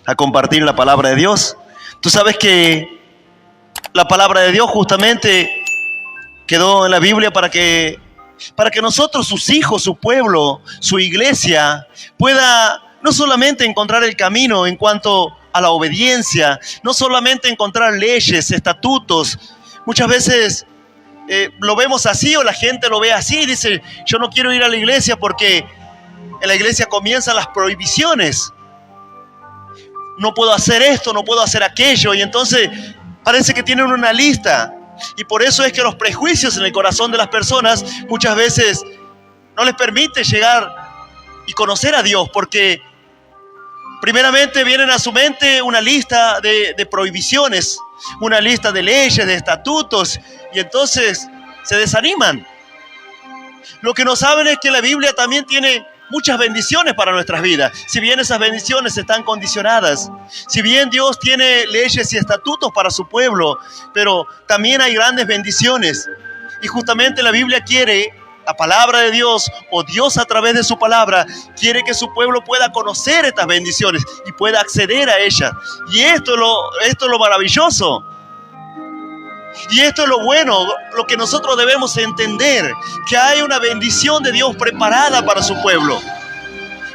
a compartir la palabra de Dios. Tú sabes que la palabra de Dios justamente quedó en la Biblia para que nosotros, sus hijos, su pueblo, su iglesia, pueda no solamente encontrar el camino en cuanto a la obediencia, no solamente encontrar leyes, estatutos. Muchas veces lo vemos así, o la gente lo ve así y dice: yo no quiero ir a la iglesia porque en la iglesia comienzan las prohibiciones. No puedo hacer esto, no puedo hacer aquello, y entonces parece que tienen una lista. Y por eso es que los prejuicios en el corazón de las personas muchas veces no les permite llegar y conocer a Dios, porque primeramente vienen a su mente una lista de prohibiciones, una lista de leyes, de estatutos, y entonces se desaniman. Lo que no saben es que la Biblia también tiene muchas bendiciones para nuestras vidas. Si bien esas bendiciones están condicionadas, si bien Dios tiene leyes y estatutos para su pueblo, pero también hay grandes bendiciones. Y justamente la Biblia quiere, la palabra de Dios, o Dios a través de su palabra, quiere que su pueblo pueda conocer estas bendiciones y pueda acceder a ellas. Y esto es lo maravilloso. Y esto es lo bueno, lo que nosotros debemos entender, que hay una bendición de Dios preparada para su pueblo.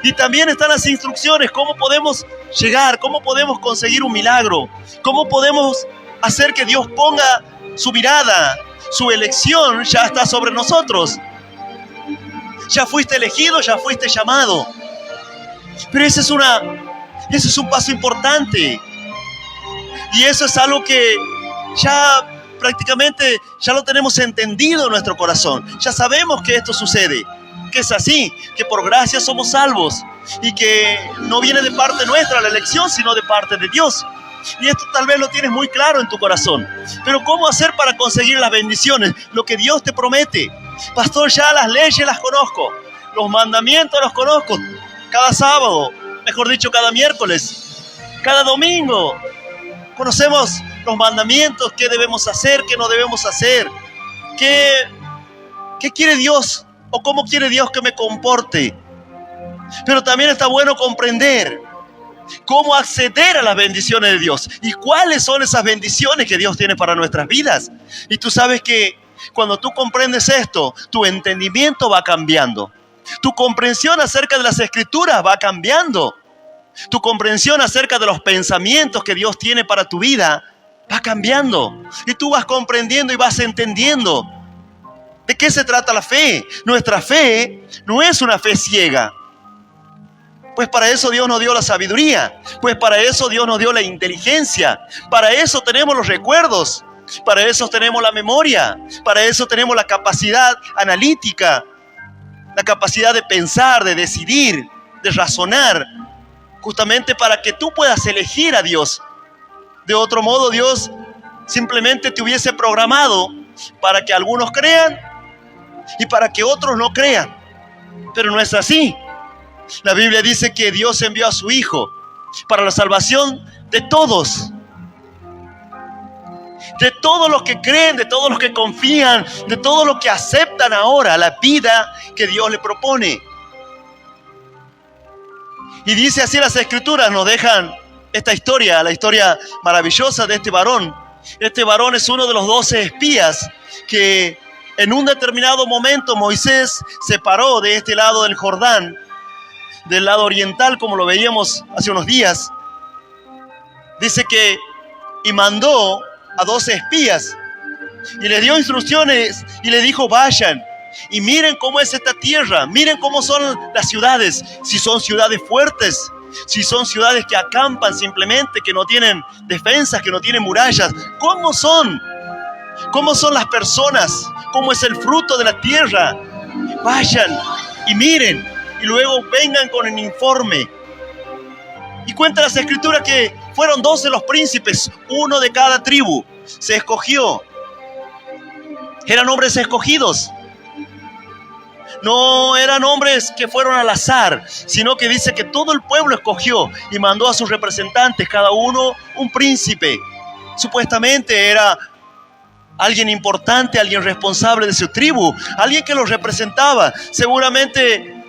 Y también están las instrucciones, cómo podemos llegar, cómo podemos conseguir un milagro, cómo podemos hacer que Dios ponga su mirada, su elección ya está sobre nosotros. Ya fuiste elegido, ya fuiste llamado. Pero ese es un paso importante. Y eso es algo que ya prácticamente ya lo tenemos entendido en nuestro corazón. Ya sabemos que esto sucede, que es así, que por gracia somos salvos y que no viene de parte nuestra la elección, sino de parte de Dios. Y esto tal vez lo tienes muy claro en tu corazón. Pero ¿cómo hacer para conseguir las bendiciones? Lo que Dios te promete. Pastor, ya las leyes las conozco, los mandamientos los conozco. Cada sábado, mejor dicho, cada miércoles, cada domingo, conocemos los mandamientos, qué debemos hacer, qué no debemos hacer, qué quiere Dios o cómo quiere Dios que me comporte. Pero también está bueno comprender cómo acceder a las bendiciones de Dios y cuáles son esas bendiciones que Dios tiene para nuestras vidas. Y tú sabes que cuando tú comprendes esto, tu entendimiento va cambiando. Tu comprensión acerca de las Escrituras va cambiando. Tu comprensión acerca de los pensamientos que Dios tiene para tu vida va cambiando. Y tú vas comprendiendo y vas entendiendo de qué se trata la fe. Nuestra fe no es una fe ciega. Pues para eso Dios nos dio la sabiduría. Pues para eso Dios nos dio la inteligencia. Para eso tenemos los recuerdos. Para eso tenemos la memoria. Para eso tenemos la capacidad analítica. La capacidad de pensar, de decidir, de razonar. Justamente para que tú puedas elegir a Dios. De otro modo, Dios simplemente te hubiese programado para que algunos crean y para que otros no crean. Pero no es así. La Biblia dice que Dios envió a su Hijo para la salvación de todos. De todos los que creen, de todos los que confían, de todos los que aceptan ahora la vida que Dios le propone. Y dice así las Escrituras, nos dejan esta historia, la historia maravillosa de este varón. Este varón es uno de los 12 espías que en un determinado momento Moisés se paró de este lado del Jordán, del lado oriental, como lo veíamos hace unos días. Dice que y mandó a 12 espías y les dio instrucciones y le dijo: vayan y miren cómo es esta tierra, miren cómo son las ciudades, si son ciudades fuertes, si son ciudades que acampan simplemente, que no tienen defensas, que no tienen murallas. ¿Cómo son? ¿Cómo son las personas? ¿Cómo es el fruto de la tierra? Vayan y miren y luego vengan con el informe. Y cuenta las Escrituras que fueron 12 los príncipes, uno de cada tribu. Se escogió. Eran hombres escogidos. No eran hombres que fueron al azar, sino que dice que todo el pueblo escogió y mandó a sus representantes, cada uno un príncipe. Supuestamente era alguien importante, alguien responsable de su tribu, alguien que los representaba. Seguramente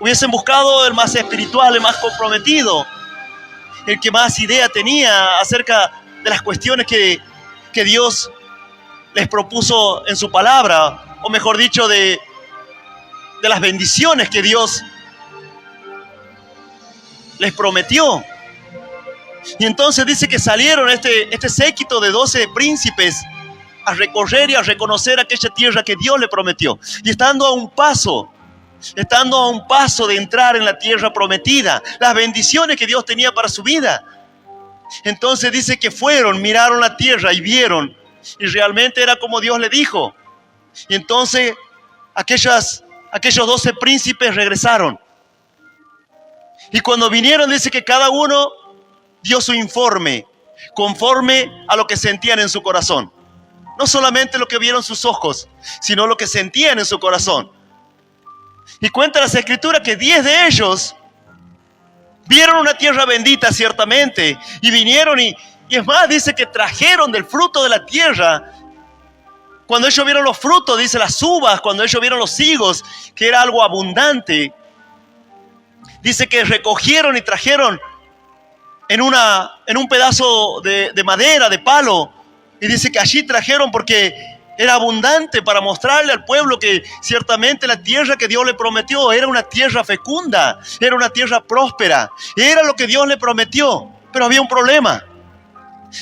hubiesen buscado el más espiritual, el más comprometido. el que más idea tenía acerca de las cuestiones que Dios les propuso en su palabra, o mejor dicho, de las bendiciones que Dios les prometió. Y entonces dice que salieron este séquito de 12 príncipes a recorrer y a reconocer aquella tierra que Dios le prometió. Y estando a un paso de entrar en la tierra prometida, las bendiciones que Dios tenía para su vida. Entonces dice que fueron, miraron la tierra y vieron, y realmente era como Dios le dijo. Y entonces aquellos 12 príncipes regresaron. Y cuando vinieron, dice que cada uno dio su informe, conforme a lo que sentían en su corazón. No solamente lo que vieron sus ojos, sino lo que sentían en su corazón. Y cuenta las Escrituras que 10 de ellos vieron una tierra bendita, ciertamente, y vinieron y es más, dice que trajeron del fruto de la tierra. Cuando ellos vieron los frutos, dice las uvas, cuando ellos vieron los higos, que era algo abundante, dice que recogieron y trajeron en un pedazo de madera, de palo, y dice que allí trajeron porque era abundante, para mostrarle al pueblo que ciertamente la tierra que Dios le prometió era una tierra fecunda, era una tierra próspera, era lo que Dios le prometió. Pero había un problema.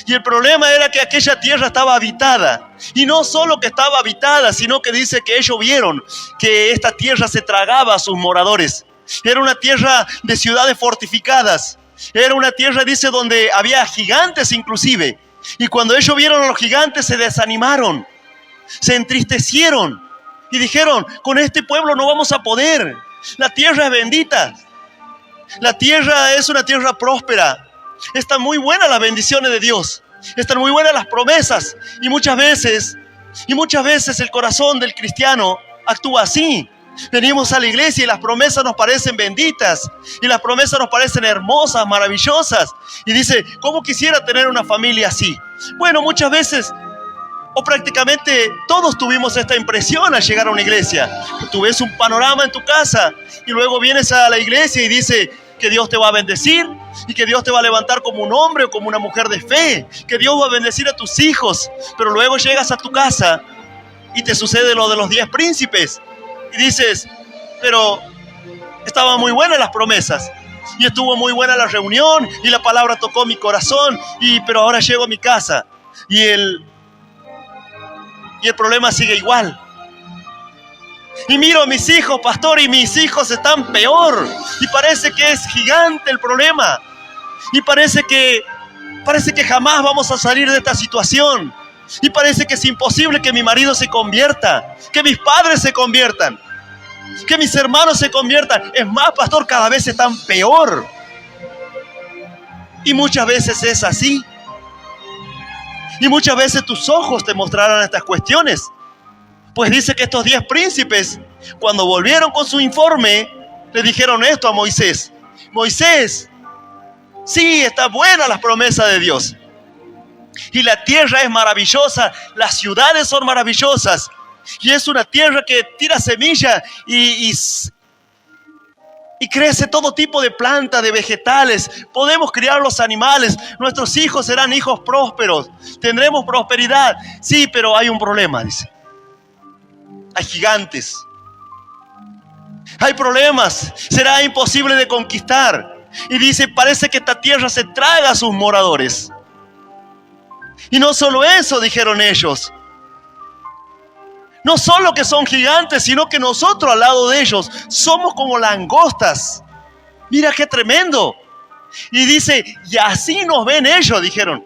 Y el problema era que aquella tierra estaba habitada. Y no solo que estaba habitada, sino que dice que ellos vieron que esta tierra se tragaba a sus moradores. Era una tierra de ciudades fortificadas. Era una tierra, dice, donde había gigantes inclusive. Y cuando ellos vieron a los gigantes se desanimaron, se entristecieron y dijeron: con este pueblo no vamos a poder. La tierra es bendita. La tierra es una tierra próspera. Están muy buenas las bendiciones de Dios. Están muy buenas las promesas. Y muchas veces el corazón del cristiano actúa así. Venimos a la iglesia y las promesas nos parecen benditas. Y las promesas nos parecen hermosas, maravillosas. Y dice: ¿cómo quisiera tener una familia así? Bueno, muchas veces, o prácticamente todos tuvimos esta impresión al llegar a una iglesia. Tú ves un panorama en tu casa y luego vienes a la iglesia y dice que Dios te va a bendecir y que Dios te va a levantar como un hombre o como una mujer de fe, que Dios va a bendecir a tus hijos. Pero luego llegas a tu casa y te sucede lo de los 10 príncipes y dices: pero estaban muy buenas las promesas y estuvo muy buena la reunión y la palabra tocó mi corazón, pero ahora llego a mi casa y el problema sigue igual. Y miro a mis hijos, pastor, y mis hijos están peor. Y parece que es gigante el problema. Y parece que jamás vamos a salir de esta situación. Y parece que es imposible que mi marido se convierta, que mis padres se conviertan, que mis hermanos se conviertan. Es más, pastor, cada vez están peor. Y muchas veces es así. Y muchas veces tus ojos te mostrarán estas cuestiones. Pues dice que estos 10 príncipes, cuando volvieron con su informe, le dijeron esto a Moisés: Moisés, sí, está buena las promesas de Dios. Y la tierra es maravillosa, las ciudades son maravillosas. Y es una tierra que tira semilla y crece todo tipo de plantas, de vegetales. Podemos criar los animales. Nuestros hijos serán hijos prósperos. Tendremos prosperidad. Sí, pero hay un problema, dice. Hay gigantes. Hay problemas. Será imposible de conquistar. Y dice: parece que esta tierra se traga a sus moradores. Y no solo eso, dijeron ellos. No solo que son gigantes, sino que nosotros al lado de ellos somos como langostas. Mira qué tremendo. Y dice: y así nos ven ellos, dijeron.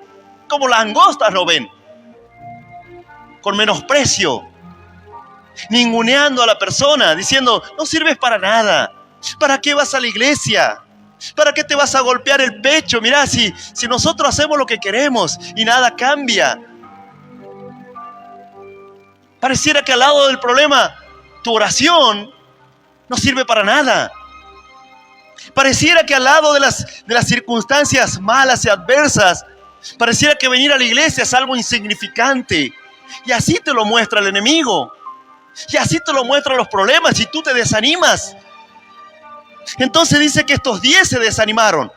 Como langostas nos ven. Con menosprecio. Ninguneando a la persona, diciendo: no sirves para nada. ¿Para qué vas a la iglesia? ¿Para qué te vas a golpear el pecho? Mirá, si nosotros hacemos lo que queremos y nada cambia. Pareciera que al lado del problema, tu oración no sirve para nada. Pareciera que al lado de las circunstancias malas y adversas, pareciera que venir a la iglesia es algo insignificante. Y así te lo muestra el enemigo. Y así te lo muestran los problemas y tú te desanimas. Entonces dice que estos 10 se desanimaron.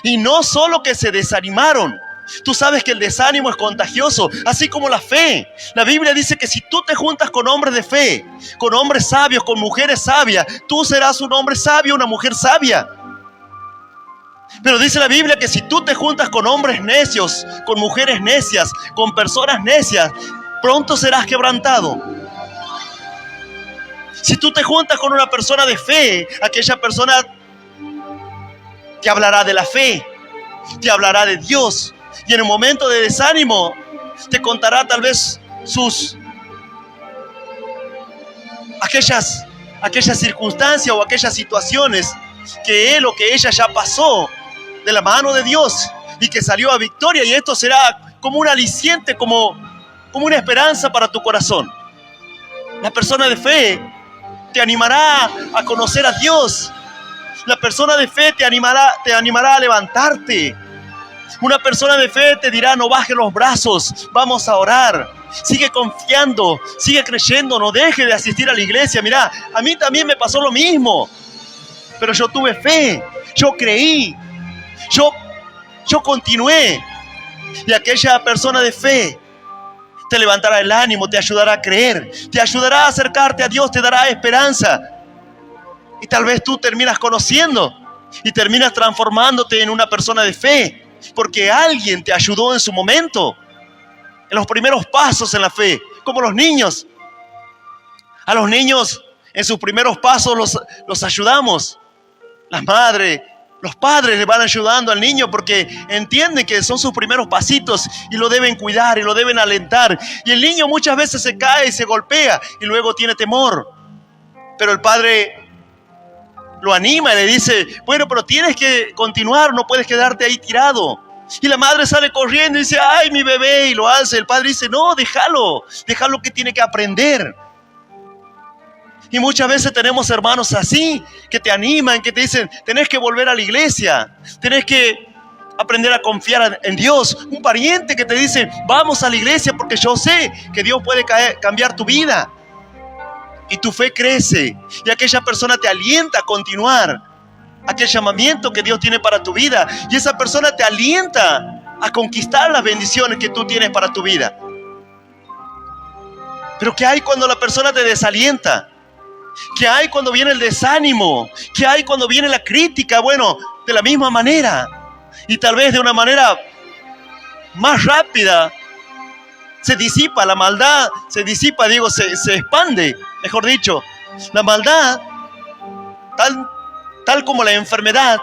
Y no solo que se desanimaron. Tú sabes que el desánimo es contagioso, así como la fe. La Biblia dice que si tú te juntas con hombres de fe, con hombres sabios, con mujeres sabias, tú serás un hombre sabio, una mujer sabia. Pero dice la Biblia que si tú te juntas con hombres necios, con mujeres necias, con personas necias, pronto serás quebrantado. Si tú te juntas con una persona de fe, aquella persona te hablará de la fe, te hablará de Dios. Y en el momento de desánimo, te contará tal vez aquellas circunstancias o aquellas situaciones que él o que ella ya pasó de la mano de Dios y que salió a victoria. Y esto será como un aliciente, como una esperanza para tu corazón. La persona de fe te animará a conocer a Dios. La persona de fe te animará a levantarte. Una persona de fe te dirá: no bajes los brazos, vamos a orar. Sigue confiando, sigue creyendo, no deje de asistir a la iglesia. Mirá, a mí también me pasó lo mismo. Pero yo tuve fe, yo creí, yo continué. Y aquella persona de fe te levantará el ánimo, te ayudará a creer, te ayudará a acercarte a Dios, te dará esperanza. Y tal vez tú terminas conociendo y terminas transformándote en una persona de fe. Porque alguien te ayudó en su momento, en los primeros pasos en la fe, como los niños. A los niños en sus primeros pasos los ayudamos. Las madres, los padres le van ayudando al niño porque entienden que son sus primeros pasitos y lo deben cuidar y lo deben alentar. Y el niño muchas veces se cae y se golpea y luego tiene temor. Pero el padre lo anima y le dice: bueno, pero tienes que continuar, no puedes quedarte ahí tirado. Y la madre sale corriendo y dice: ay, mi bebé, y lo alza. El padre dice: no, déjalo que tiene que aprender. Y muchas veces tenemos hermanos así, que te animan, que te dicen: tenés que volver a la iglesia, tenés que aprender a confiar en Dios. Un pariente que te dice: vamos a la iglesia porque yo sé que Dios puede cambiar tu vida. Y tu fe crece y aquella persona te alienta a continuar aquel llamamiento que Dios tiene para tu vida. Y esa persona te alienta a conquistar las bendiciones que tú tienes para tu vida. Pero ¿qué hay cuando la persona te desalienta? ¿Qué hay cuando viene el desánimo? ¿Qué hay cuando viene la crítica? Bueno, de la misma manera y tal vez de una manera más rápida se disipa la maldad, se expande, mejor dicho. La maldad, tal como la enfermedad,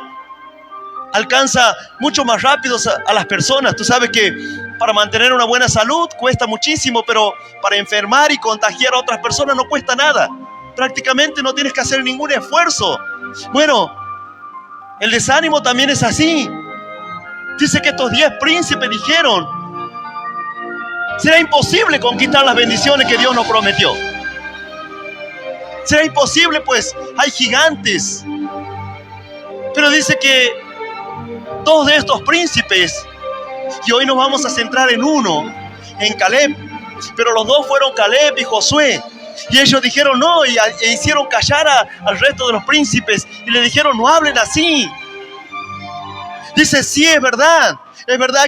alcanza mucho más rápido a las personas. Tú sabes que para mantener una buena salud cuesta muchísimo, pero para enfermar y contagiar a otras personas no cuesta nada. Prácticamente no tienes que hacer ningún esfuerzo. Bueno, el desánimo también es así. Dice que estos 10 príncipes dijeron: será imposible conquistar las bendiciones que Dios nos prometió. Será imposible, pues hay gigantes. Pero dice que 2 de estos príncipes, y hoy nos vamos a centrar en uno, en Caleb, pero los 2 fueron Caleb y Josué. Y ellos dijeron no, e hicieron callar al resto de los príncipes y le dijeron: no hablen así. Dice: sí, es verdad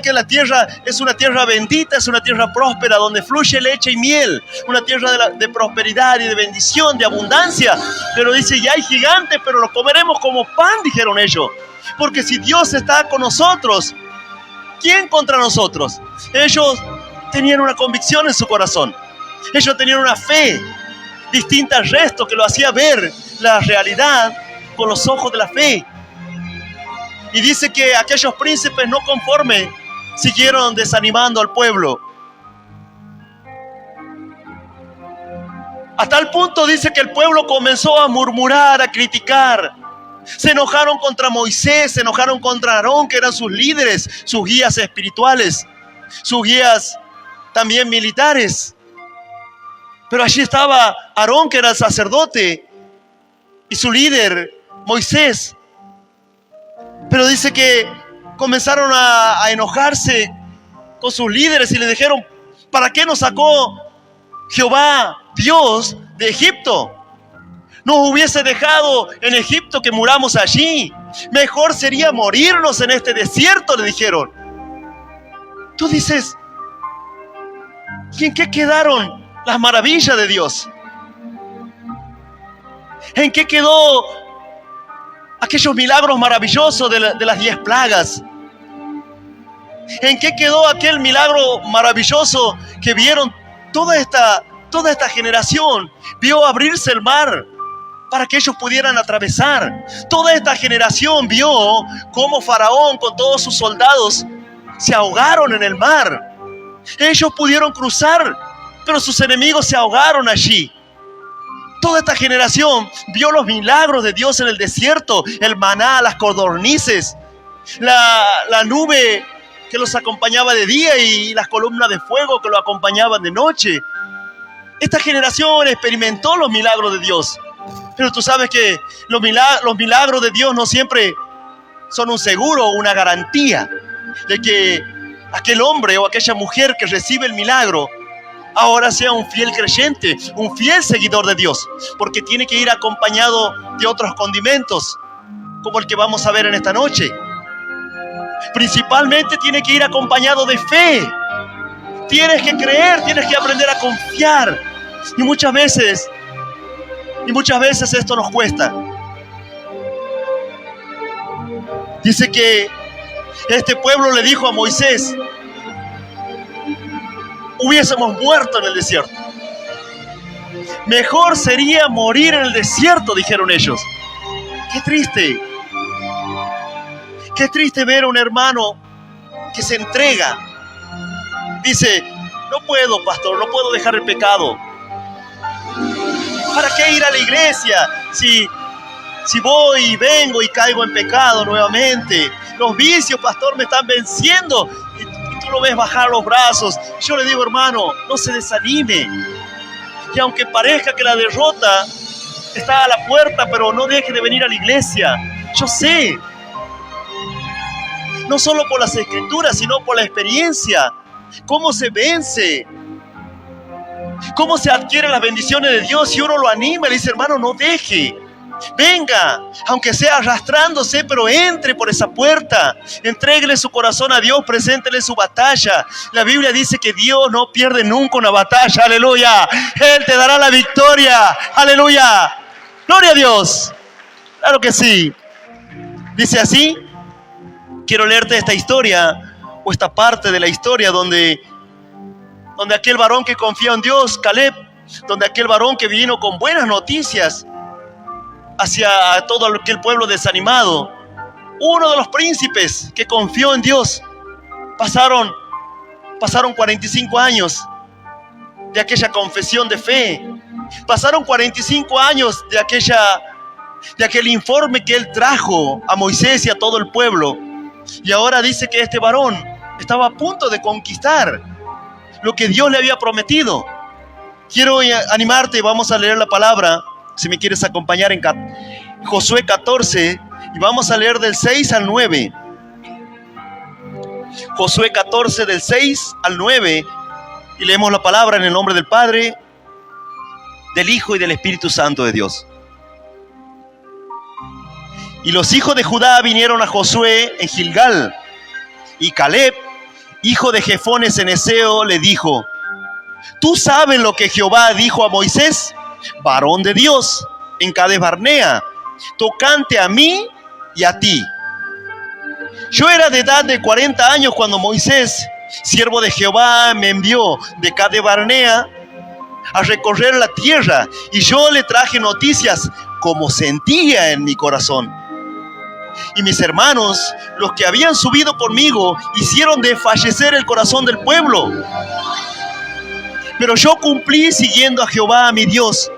que la tierra es una tierra bendita, es una tierra próspera donde fluye leche y miel, una tierra de prosperidad y de bendición, de abundancia. Pero dice: y hay gigantes, pero los comeremos como pan, dijeron ellos. Porque si Dios está con nosotros, ¿quién contra nosotros? Ellos tenían una convicción en su corazón. Ellos tenían una fe distinta al resto que lo hacía ver la realidad con los ojos de la fe. Y dice que aquellos príncipes no conformes siguieron desanimando al pueblo. A tal punto dice que el pueblo comenzó a murmurar, a criticar. Se enojaron contra Moisés, se enojaron contra Aarón, que eran sus líderes, sus guías espirituales, sus guías también militares. Pero allí estaba Aarón, que era el sacerdote, y su líder, Moisés. Pero dice que comenzaron a enojarse con sus líderes y le dijeron: ¿para qué nos sacó Jehová, Dios, de Egipto? Nos hubiese dejado en Egipto que muramos allí. Mejor sería morirnos en este desierto, le dijeron. Tú dices, ¿y en qué quedaron las maravillas de Dios? ¿En qué quedó aquellos milagros maravillosos de las 10 plagas? ¿En qué quedó aquel milagro maravilloso que vieron toda esta generación? Vio abrirse el mar para que ellos pudieran atravesar. Toda esta generación vio cómo Faraón con todos sus soldados se ahogaron en el mar. Ellos pudieron cruzar, pero sus enemigos se ahogaron allí. Toda esta generación vio los milagros de Dios en el desierto, el maná, las codornices, la nube que los acompañaba de día y las columnas de fuego que los acompañaban de noche. Esta generación experimentó los milagros de Dios. Pero tú sabes que los milagros de Dios no siempre son un seguro o una garantía de que aquel hombre o aquella mujer que recibe el milagro ahora sea un fiel creyente, un fiel seguidor de Dios, porque tiene que ir acompañado de otros condimentos, como el que vamos a ver en esta noche. Principalmente tiene que ir acompañado de fe. Tienes que creer, tienes que aprender a confiar. Y muchas veces esto nos cuesta. Dice que este pueblo le dijo a Moisés: hubiésemos muerto en el desierto. Mejor sería morir en el desierto, dijeron ellos. Qué triste. Qué triste ver a un hermano que se entrega. Dice: no puedo, pastor, no puedo dejar el pecado. ¿Para qué ir a la iglesia si voy y vengo y caigo en pecado nuevamente? Los vicios, pastor, me están venciendo. Y tú lo ves bajar los brazos. Yo le digo: hermano, no se desanime. Y aunque parezca que la derrota está a la puerta, pero no deje de venir a la iglesia. Yo sé, no solo por las escrituras, sino por la experiencia, cómo se vence, cómo se adquieren las bendiciones de Dios. Y uno lo anima y le dice: hermano, no deje, venga, aunque sea arrastrándose, pero entre por esa puerta, entréguele su corazón a Dios, preséntele su batalla. La Biblia dice que Dios no pierde nunca una batalla, aleluya. Él te dará la victoria, aleluya. Gloria a Dios. Claro que sí. Dice así. Quiero leerte esta historia, o esta parte de la historia donde aquel varón que confió en Dios, Caleb, donde aquel varón que vino con buenas noticias hacia todo aquel pueblo desanimado, uno de los príncipes que confió en Dios. Pasaron 45 años de aquella confesión de fe. Pasaron 45 años de aquel informe que él trajo a Moisés y a todo el pueblo. Y ahora dice que este varón estaba a punto de conquistar lo que Dios le había prometido. Quiero animarte, vamos a leer la palabra, si me quieres acompañar, en Josué 14, y vamos a leer del 6 al 9. Josué 14, del 6 al 9, y leemos la palabra en el nombre del Padre, del Hijo y del Espíritu Santo de Dios. Y los hijos de Judá vinieron a Josué en Gilgal, y Caleb, hijo de Jefone ceneseo, le dijo: ¿tú sabes lo que Jehová dijo a Moisés, varón de Dios, en Cades Barnea, tocante a mí y a ti? Yo era de edad de 40 años cuando Moisés, siervo de Jehová, me envió de Cades Barnea a recorrer la tierra, y yo le traje noticias como sentía en mi corazón. Y mis hermanos, los que habían subido conmigo, hicieron desfallecer el corazón del pueblo. Pero yo cumplí siguiendo a Jehová mi Dios.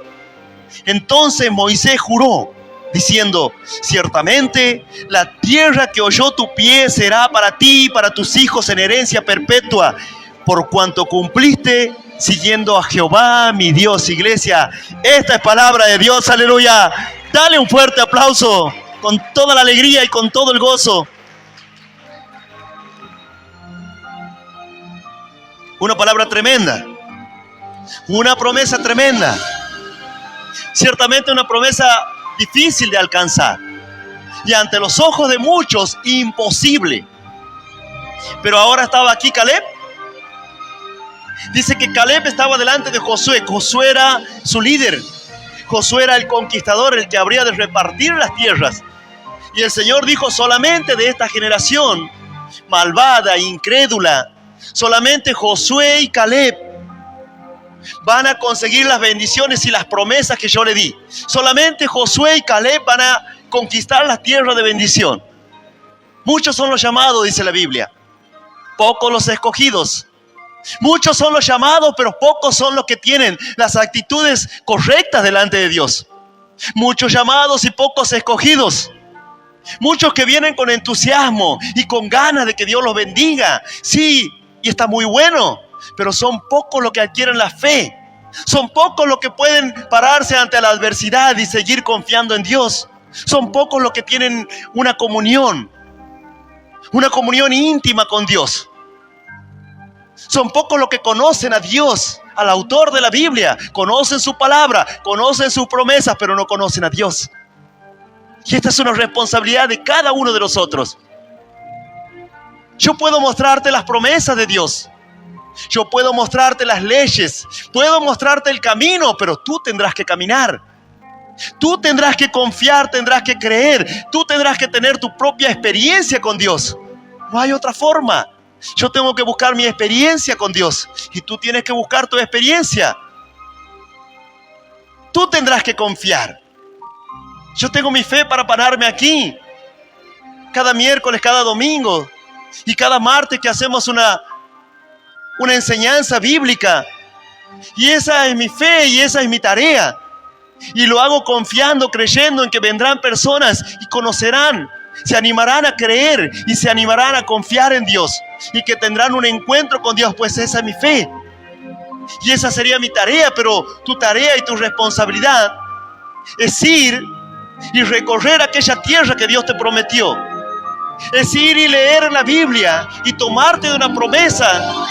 Entonces Moisés juró, diciendo: ciertamente la tierra que oyó tu pie será para ti y para tus hijos en herencia perpetua, por cuanto cumpliste siguiendo a Jehová mi Dios. Iglesia, esta es palabra de Dios, aleluya. Dale un fuerte aplauso con toda la alegría y con todo el gozo. Una palabra tremenda, una promesa tremenda, ciertamente una promesa difícil de alcanzar. y ante los ojos de muchos imposible. Pero ahora estaba aquí Caleb. Dice que Caleb estaba delante de Josué. Josué era su líder. Josué era el conquistador, el que habría de repartir las tierras. Y el Señor dijo: solamente de esta generación malvada, incrédula, solamente Josué y Caleb van a conseguir las bendiciones y las promesas que yo le di. Solamente Josué y Caleb van a conquistar las tierras de bendición. Muchos son los llamados, dice la Biblia, pocos los escogidos. Muchos son los llamados, pero pocos son los que tienen las actitudes correctas delante de Dios. Muchos llamados y pocos escogidos. Muchos que vienen con entusiasmo y con ganas de que Dios los bendiga. Sí, y está muy bueno, pero son pocos los que adquieren la fe. Son pocos los que pueden pararse ante la adversidad y seguir confiando en Dios. Son pocos los que tienen una comunión íntima con Dios. Son pocos los que conocen a Dios, al autor de la Biblia. Conocen su palabra, conocen sus promesas, pero no conocen a Dios. Y esta es una responsabilidad de cada uno de nosotros. Yo puedo mostrarte las promesas de Dios. Yo puedo mostrarte las leyes. Puedo mostrarte el camino, pero tú tendrás que caminar. Tú tendrás que confiar, tendrás que creer. Tú tendrás que tener tu propia experiencia con Dios. No hay otra forma. Yo tengo que buscar mi experiencia con Dios. Y tú tienes que buscar tu experiencia. Tú tendrás que confiar. Yo tengo mi fe para pararme aquí. Cada miércoles, cada domingo. Y cada martes que hacemos una enseñanza bíblica. Y esa es mi fe y esa es mi tarea. Y lo hago confiando, creyendo en que vendrán personas y conocerán, se animarán a creer y se animarán a confiar en Dios. Y que tendrán un encuentro con Dios, pues esa es mi fe. Y esa sería mi tarea, pero tu tarea y tu responsabilidad es ir y recorrer aquella tierra que Dios te prometió. Es ir y leer la Biblia y tomarte de una promesa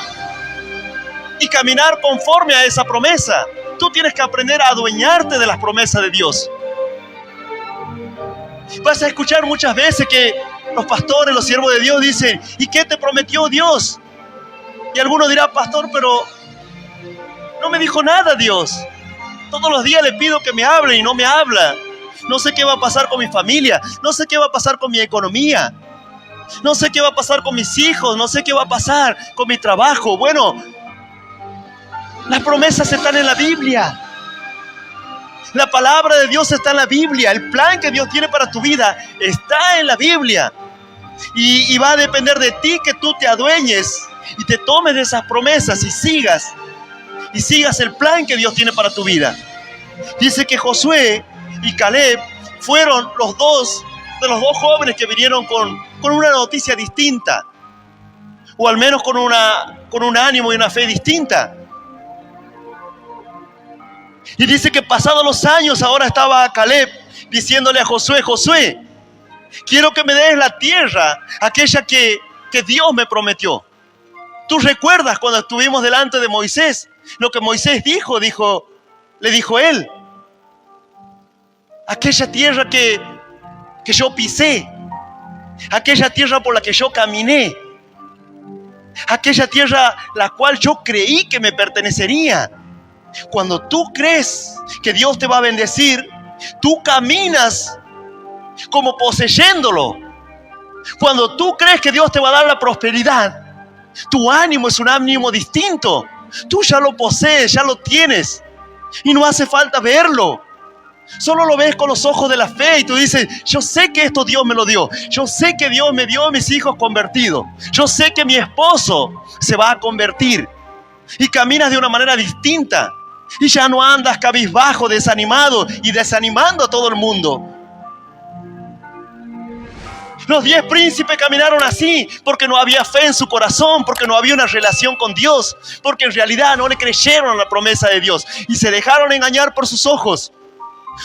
y caminar conforme a esa promesa. Tú tienes que aprender a adueñarte de las promesas de Dios. Vas a escuchar muchas veces que los pastores, los siervos de Dios dicen: ¿y qué te prometió Dios? Y alguno dirá: pastor, pero no me dijo nada Dios. Todos los días le pido que me hable y no me habla. No sé qué va a pasar con mi familia. No sé qué va a pasar con mi economía. No sé qué va a pasar con mis hijos. No sé qué va a pasar con mi trabajo. Bueno, las promesas están en la Biblia. La palabra de Dios está en la Biblia. El plan que Dios tiene para tu vida está en la Biblia. Y va a depender de ti que tú te adueñes y te tomes de esas promesas y sigas el plan que Dios tiene para tu vida. Dice que Josué y Caleb fueron los dos jóvenes que vinieron con una noticia distinta, o al menos con un ánimo y una fe distinta. Y dice que pasados los años, ahora estaba Caleb diciéndole a Josué: Josué, quiero que me des la tierra, aquella que Dios me prometió. ¿Tú recuerdas cuando estuvimos delante de Moisés? Lo que Moisés le dijo él: aquella tierra que yo pisé, aquella tierra por la que yo caminé, aquella tierra la cual yo creí que me pertenecería. Cuando tú crees que Dios te va a bendecir, tú caminas como poseyéndolo. Cuando tú crees que Dios te va a dar la prosperidad, tu ánimo es un ánimo distinto. Tú ya lo posees, ya lo tienes. Y no hace falta verlo. Solo lo ves con los ojos de la fe y tú dices: yo sé que esto Dios me lo dio. Yo sé que Dios me dio a mis hijos convertidos. Yo sé que mi esposo se va a convertir. Y caminas de una manera distinta. Y ya no andas cabizbajo, desanimado y desanimando a todo el mundo. Los 10 príncipes caminaron así porque no había fe en su corazón, porque no había una relación con Dios, porque en realidad no le creyeron a la promesa de Dios y se dejaron engañar por sus ojos.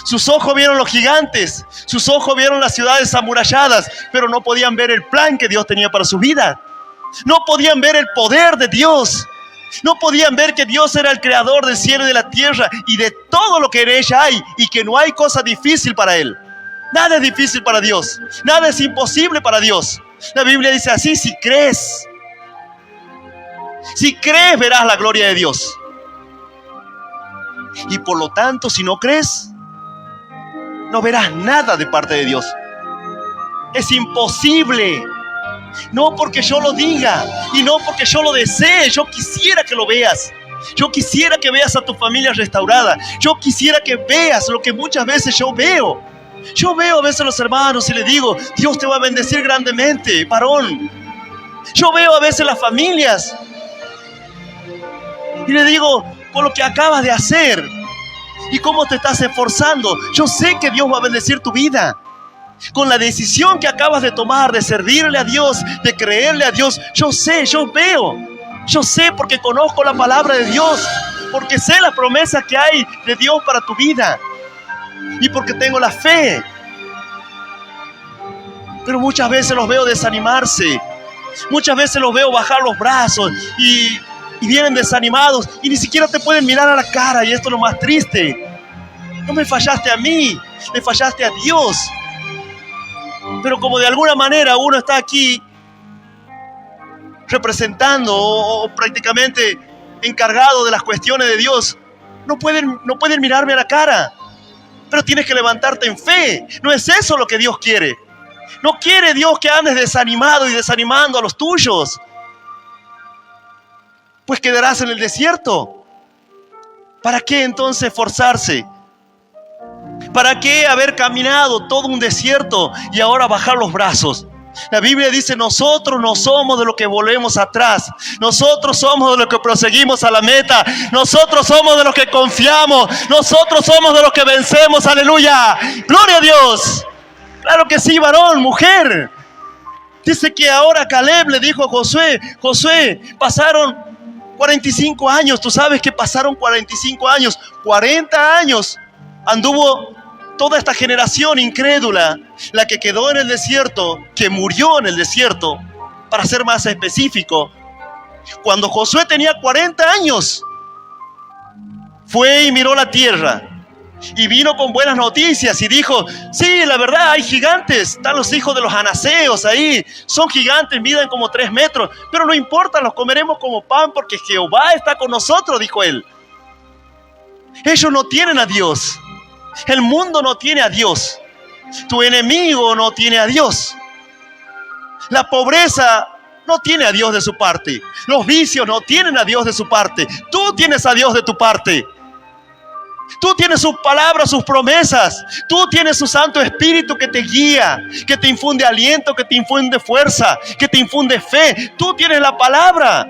Sus ojos vieron los gigantes, sus ojos vieron las ciudades amuralladas, pero no podían ver el plan que Dios tenía para su vida. No podían ver el poder de Dios. No podían ver que Dios era el creador del cielo y de la tierra y de todo lo que en ella hay, y que no hay cosa difícil para Él. Nada es difícil para Dios. Nada es imposible para Dios. La Biblia dice así: si crees. Si crees, verás la gloria de Dios. Y por lo tanto, si no crees, no verás nada de parte de Dios. Es imposible. No porque yo lo diga y no porque yo lo desee. Yo quisiera que lo veas. Yo quisiera que veas a tu familia restaurada. Yo quisiera que veas lo que muchas veces yo veo. Yo veo a veces a los hermanos y les digo: Dios te va a bendecir grandemente, varón. Yo veo a veces las familias y le digo: por lo que acabas de hacer y cómo te estás esforzando, yo sé que Dios va a bendecir tu vida. Con la decisión que acabas de tomar de servirle a Dios, de creerle a Dios, yo sé, yo veo. Yo sé porque conozco la palabra de Dios, porque sé la promesa que hay de Dios para tu vida y porque tengo la fe. Pero muchas veces los veo desanimarse, muchas veces los veo bajar los brazos y vienen desanimados y ni siquiera te pueden mirar a la cara. Y esto es lo más triste. No me fallaste a mí, me fallaste a Dios. Pero como de alguna manera uno está aquí representando o prácticamente encargado de las cuestiones de Dios, no pueden mirarme a la cara. Pero tienes que levantarte en fe. No es eso lo que Dios quiere. No quiere Dios que andes desanimado y desanimando a los tuyos. Pues quedarás en el desierto. ¿Para qué entonces esforzarse? ¿Para qué haber caminado todo un desierto y ahora bajar los brazos? La Biblia dice: nosotros no somos de los que volvemos atrás. Nosotros somos de los que proseguimos a la meta. Nosotros somos de los que confiamos. Nosotros somos de los que vencemos. ¡Aleluya! ¡Gloria a Dios! Claro que sí, varón, mujer. Dice que ahora Caleb le dijo a Josué: Josué, pasaron 45 años. Tú sabes que pasaron 45 años. 40 años anduvo toda esta generación incrédula, la que quedó en el desierto, que murió en el desierto, para ser más específico. Cuando Josué tenía 40 años, fue y miró la tierra y vino con buenas noticias y dijo: sí, la verdad, hay gigantes, están los hijos de los anaseos ahí, son gigantes, miden como 3 metros, pero no importa, los comeremos como pan porque Jehová está con nosotros, dijo él. Ellos no tienen a Dios. El mundo no tiene a Dios. Tu enemigo no tiene a Dios. La pobreza no tiene a Dios de su parte. Los vicios no tienen a Dios de su parte. Tú tienes a Dios de tu parte. Tú tienes sus palabras, sus promesas. Tú tienes su Santo Espíritu que te guía, que te infunde aliento, que te infunde fuerza, que te infunde fe. Tú tienes la palabra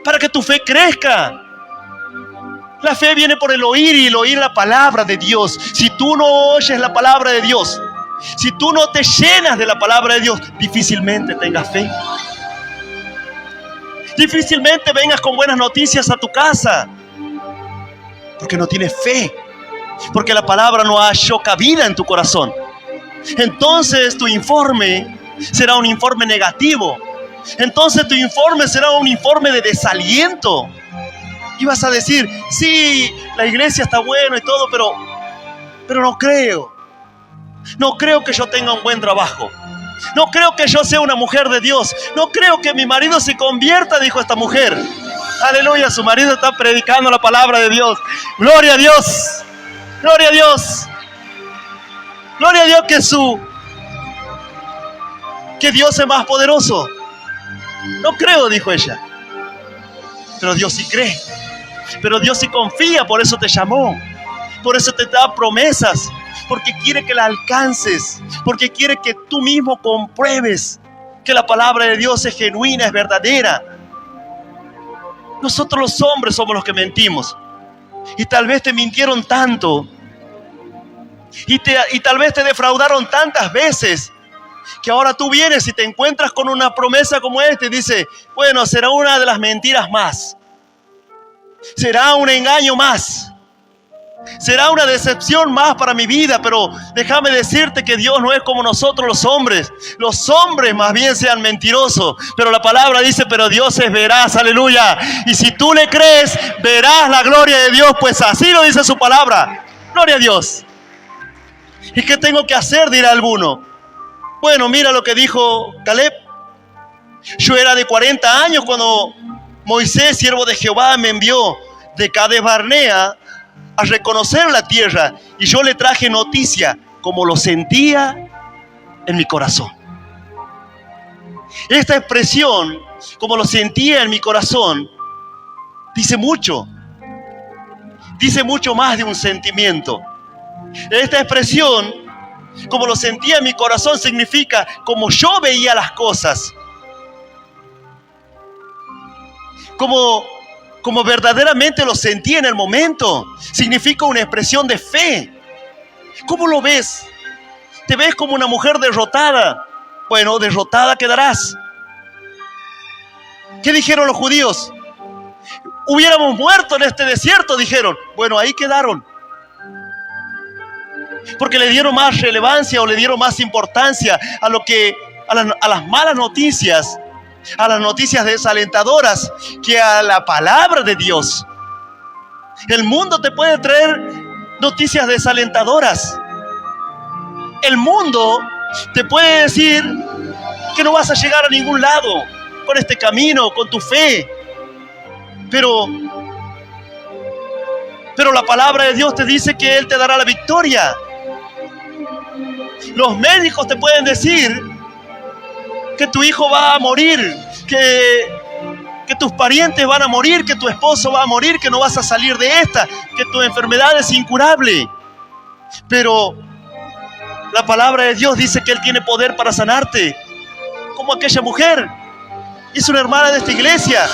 para que tu fe crezca. La fe viene por el oír y el oír la palabra de Dios. Si tú no oyes la palabra de Dios, si tú no te llenas de la palabra de Dios, difícilmente tengas fe. Difícilmente vengas con buenas noticias a tu casa, porque no tienes fe, porque la palabra no halló cabida en tu corazón. Entonces tu informe será un informe negativo. Entonces tu informe será un informe de desaliento. Y vas a decir: sí, la iglesia está buena y todo, pero no creo. No creo que yo tenga un buen trabajo. No creo que yo sea una mujer de Dios. No creo que mi marido se convierta, dijo esta mujer. Aleluya, su marido está predicando la palabra de Dios. Gloria a Dios. Gloria a Dios. Gloria a Dios que Dios es más poderoso. No creo, dijo ella. Pero Dios sí cree. Pero Dios sí confía, por eso te llamó. Por eso te da promesas. Porque quiere que la alcances. Porque quiere que tú mismo compruebes que la palabra de Dios es genuina, es verdadera. Nosotros los hombres somos los que mentimos. Y tal vez te mintieron tanto. Y tal vez te defraudaron tantas veces, que ahora tú vienes y te encuentras con una promesa como esta y dices: bueno, será una de las mentiras más. Será un engaño más. Será una decepción más para mi vida, pero déjame decirte que Dios no es como nosotros los hombres. Los hombres más bien sean mentirosos, pero la palabra dice: pero Dios es veraz, aleluya. Y si tú le crees, verás la gloria de Dios, pues así lo dice su palabra. Gloria a Dios. ¿Y qué tengo que hacer?, dirá alguno. Bueno, mira lo que dijo Caleb. Yo era de 40 años cuando Moisés, siervo de Jehová, me envió de Cades Barnea a reconocer la tierra. Y yo le traje noticia como lo sentía en mi corazón. Esta expresión, como lo sentía en mi corazón, dice mucho. Dice mucho más de un sentimiento. Esta expresión, como lo sentía en mi corazón, significa como yo veía las cosas. Como verdaderamente lo sentía en el momento. Significa una expresión de fe. ¿Cómo lo ves? ¿Te ves como una mujer derrotada? Bueno, derrotada quedarás. ¿Qué dijeron los judíos? Hubiéramos muerto en este desierto, dijeron. Bueno, ahí quedaron. Porque le dieron más relevancia o le dieron más importancia a las malas noticias, a las noticias desalentadoras, que a la palabra de Dios. El mundo te puede traer noticias desalentadoras. El mundo te puede decir que no vas a llegar a ningún lado con este camino, con tu fe. Pero la palabra de Dios te dice que Él te dará la victoria. Los médicos te pueden decir que tu hijo va a morir, que tus parientes van a morir, que tu esposo va a morir, que no vas a salir de esta, que tu enfermedad es incurable. Pero la palabra de Dios dice que Él tiene poder para sanarte, como aquella mujer. Es una hermana de esta iglesia.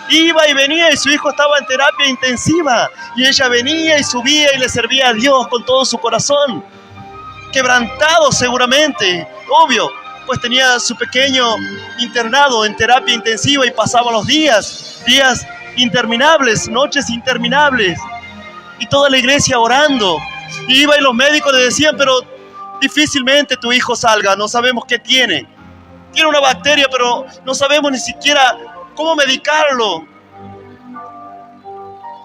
Iba y venía y su hijo estaba en terapia intensiva. Y ella venía y subía y le servía a Dios con todo su corazón. Quebrantado seguramente, obvio, pues tenía su pequeño internado en terapia intensiva y pasaba los días interminables, noches interminables. Y toda la iglesia orando. Y iba y los médicos le decían, pero difícilmente tu hijo salga, no sabemos qué tiene. Tiene una bacteria, pero no sabemos ni siquiera cómo medicarlo.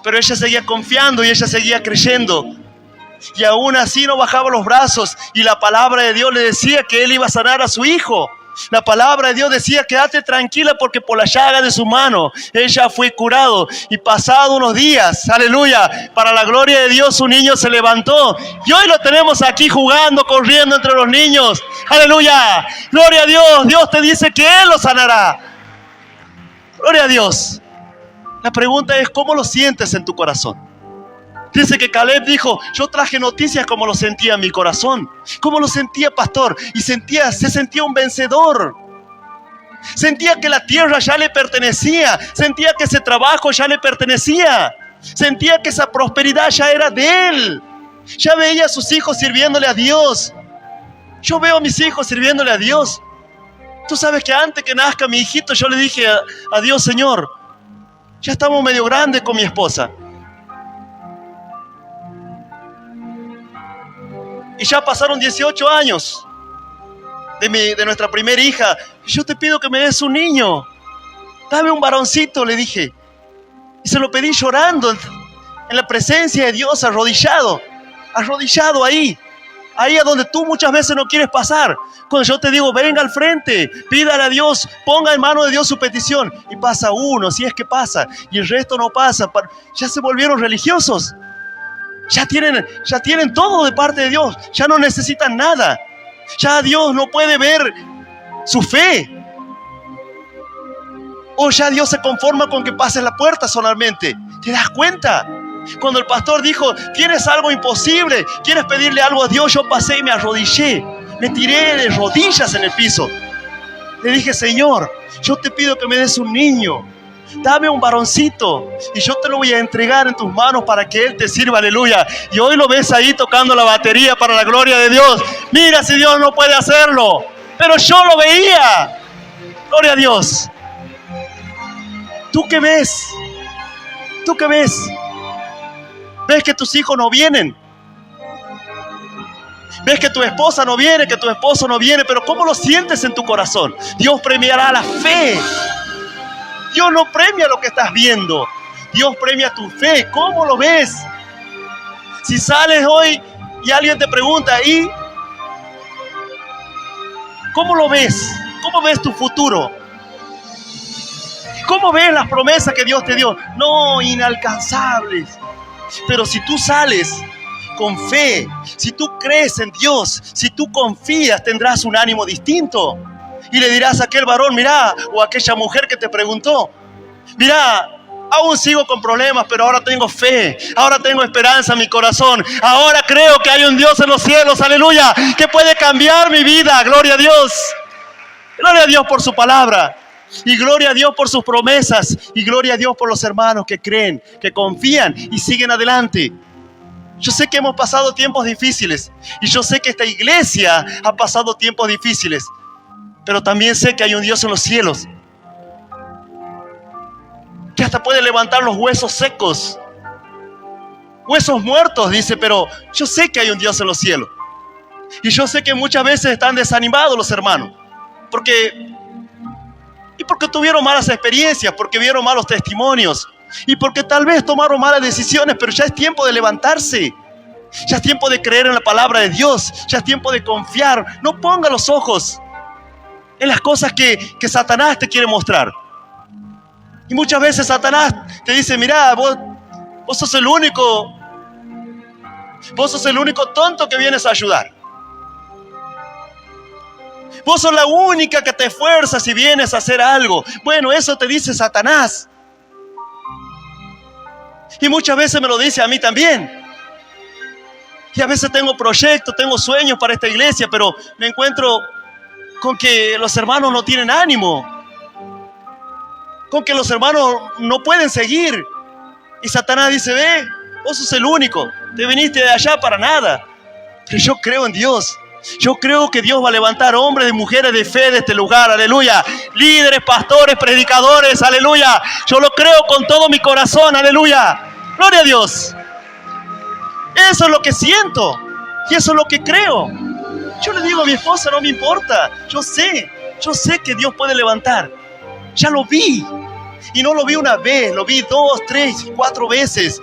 Pero ella seguía confiando y ella seguía creyendo. Y aún así no bajaba los brazos. Y la palabra de Dios le decía que Él iba a sanar a su hijo. La palabra de Dios decía, quédate tranquila porque por la llaga de su mano ella fue curado. Y pasado unos días, aleluya, para la gloria de Dios, su niño se levantó. Y hoy lo tenemos aquí jugando, corriendo entre los niños. Aleluya, gloria a Dios. Dios te dice que Él lo sanará. Gloria a Dios. La pregunta es, ¿cómo lo sientes en tu corazón? Dice que Caleb dijo, yo traje noticias como lo sentía en mi corazón. ¿Cómo lo sentía, pastor? Y se sentía un vencedor. Sentía que la tierra ya le pertenecía. Sentía que ese trabajo ya le pertenecía. Sentía que esa prosperidad ya era de él. Ya veía a sus hijos sirviéndole a Dios. Yo veo a mis hijos sirviéndole a Dios. Tú sabes que antes que nazca mi hijito, yo le dije a Dios, Señor, ya estamos medio grandes con mi esposa. Y ya pasaron 18 años de nuestra primera hija. Yo te pido que me des un niño. Dame un varoncito, le dije. Y se lo pedí llorando en la presencia de Dios, arrodillado ahí a donde tú muchas veces no quieres pasar. Cuando yo te digo, venga al frente, pídale a Dios, ponga en manos de Dios su petición. Y pasa uno, si es que pasa, y el resto no pasa. Ya se volvieron religiosos. Ya tienen todo de parte de Dios. Ya no necesitan nada. Ya Dios no puede ver su fe. O ya Dios se conforma con que pases la puerta solamente. ¿Te das cuenta? Cuando el pastor dijo, tienes algo imposible, quieres pedirle algo a Dios, yo pasé y me arrodillé. Me tiré de rodillas en el piso. Le dije, Señor, yo te pido que me des un niño. Dame un varoncito y yo te lo voy a entregar en tus manos para que Él te sirva, aleluya. Y hoy lo ves ahí tocando la batería para la gloria de Dios. Mira si Dios no puede hacerlo, pero yo lo veía. Gloria a Dios. ¿Tú qué ves? ¿Tú qué ves? ¿Ves que tus hijos no vienen? ¿Ves que tu esposa no viene, que tu esposo no viene? Pero ¿cómo lo sientes en tu corazón? Dios premiará la fe. Dios no premia lo que estás viendo. Dios premia tu fe. ¿Cómo lo ves? Si sales hoy y alguien te pregunta, ¿y cómo lo ves? ¿Cómo ves tu futuro? ¿Cómo ves las promesas que Dios te dio? No, inalcanzables. Pero si tú sales con fe, si tú crees en Dios, si tú confías, tendrás un ánimo distinto. Y le dirás a aquel varón, mira, o a aquella mujer que te preguntó, mira, aún sigo con problemas, pero ahora tengo fe, ahora tengo esperanza en mi corazón, ahora creo que hay un Dios en los cielos, aleluya, que puede cambiar mi vida, gloria a Dios por su palabra, y gloria a Dios por sus promesas, y gloria a Dios por los hermanos que creen, que confían y siguen adelante. Yo sé que hemos pasado tiempos difíciles, y yo sé que esta iglesia ha pasado tiempos difíciles, pero también sé que hay un Dios en los cielos que hasta puede levantar los huesos secos, huesos muertos, dice, pero yo sé que hay un Dios en los cielos. Y yo sé que muchas veces están desanimados los hermanos, porque tuvieron malas experiencias, porque vieron malos testimonios, y porque tal vez tomaron malas decisiones, pero ya es tiempo de levantarse. Ya es tiempo de creer en la palabra de Dios, ya es tiempo de confiar. No ponga los ojos en las cosas que Satanás te quiere mostrar. Y muchas veces Satanás te dice, mira, vos sos el único tonto que vienes a ayudar. Vos sos la única que te esfuerzas y vienes a hacer algo. Bueno, eso te dice Satanás. Y muchas veces me lo dice a mí también. Y a veces tengo proyectos, tengo sueños para esta iglesia, pero me encuentro con que los hermanos no tienen ánimo, con que los hermanos no pueden seguir. Y Satanás dice, ve, vos sos el único, te viniste de allá para nada. Pero yo creo en Dios. Yo creo que Dios va a levantar hombres y mujeres de fe de este lugar, aleluya. Líderes, pastores, predicadores, aleluya. Yo lo creo con todo mi corazón, aleluya. Gloria a Dios. Eso es lo que siento y eso es lo que creo. Yo le digo a mi esposa, no me importa. Yo sé que Dios puede levantar. Ya lo vi. Y no lo vi una vez, lo vi 2, 3, 4 veces.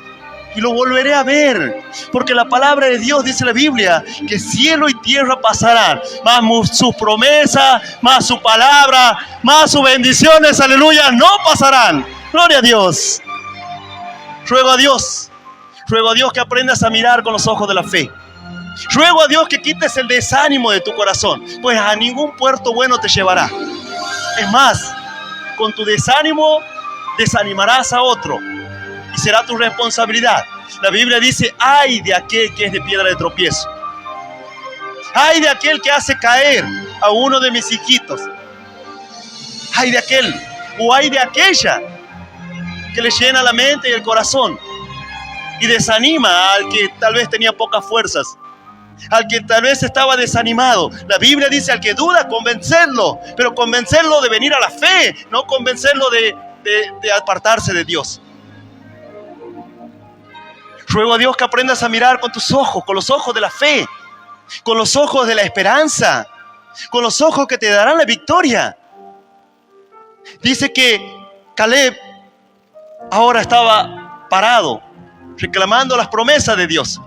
Y lo volveré a ver. Porque la palabra de Dios dice en la Biblia que cielo y tierra pasarán. Más sus promesas, más su palabra, más sus bendiciones, aleluya, no pasarán. Gloria a Dios. Ruego a Dios que aprendas a mirar con los ojos de la fe. Ruego a Dios que quites el desánimo de tu corazón, pues a ningún puerto bueno te llevará. Es más, con tu desánimo desanimarás a otro y será tu responsabilidad. La Biblia dice, ay de aquel que es de piedra de tropiezo. Ay de aquel que hace caer a uno de mis hijitos. Ay de aquel o ay de aquella que le llena la mente y el corazón y desanima al que tal vez tenía pocas fuerzas, al que tal vez estaba desanimado. La Biblia dice, al que duda, convencerlo, pero convencerlo de venir a la fe, no convencerlo de apartarse de Dios. Ruego a Dios que aprendas a mirar con tus ojos, con los ojos de la fe, con los ojos de la esperanza, con los ojos que te darán la victoria. Dice que Caleb ahora estaba parado, reclamando las promesas de Dios.